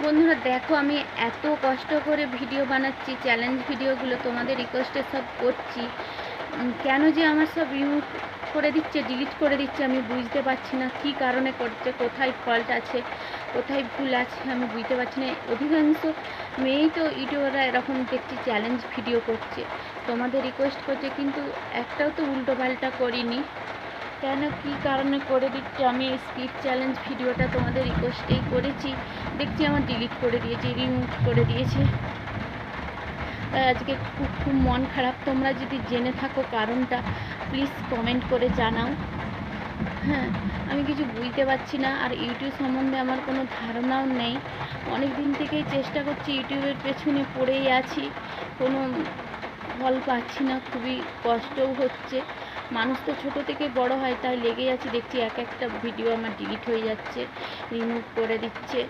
বন্ধুরা দেখো, আমি এত কষ্ট করে ভিডিও বানাচ্ছি, চ্যালেঞ্জ ভিডিওগুলো তোমাদের রিকোয়েস্টে সব করছি। কেন যে আমার সব রিমুভ করে দিচ্ছে, ডিলিট করে দিচ্ছে, আমি বুঝতে পারছি না কী কারণে করছে, কোথায় ফল্ট আছে, কোথায় ভুল আছে আমি বুঝতে পারছি না। অধিকাংশ মেয়েই তো ইউটিউবাররা এরকম দেখছি চ্যালেঞ্জ ভিডিও করছে, তোমাদের রিকোয়েস্ট করছে, কিন্তু একটাও তো উল্টো পাল্টা করিনি। কেন কী কারণে করে দিচ্ছে? আমি স্কিপ চ্যালেঞ্জ ভিডিওটা তোমাদের রিকোয়েস্টেই করেছি, দেখছি আমার ডিলিট করে দিয়েছে, রিমুভ করে দিয়েছে। তাই আজকে খুব মন খারাপ। তোমরা যদি জেনে থাকো কারণটা প্লিজ কমেন্ট করে জানাও। হ্যাঁ, আমি কিছু বুঝতে পারছি না, আর ইউটিউব সম্বন্ধে আমার কোনো ধারণাও নেই। অনেক দিন থেকেই চেষ্টা করছি, ইউটিউবের পেছনে পড়েই আছি, কোনো ফল পাচ্ছি না, খুবই কষ্টও হচ্ছে। মানুষ তো ছোটো থেকে বড় হয়, তাই লেগে যাচ্ছি, দেখছি এক একটা ভিডিও আমার ডিলিট হয়ে যাচ্ছে, রিমুভ করে দিচ্ছে।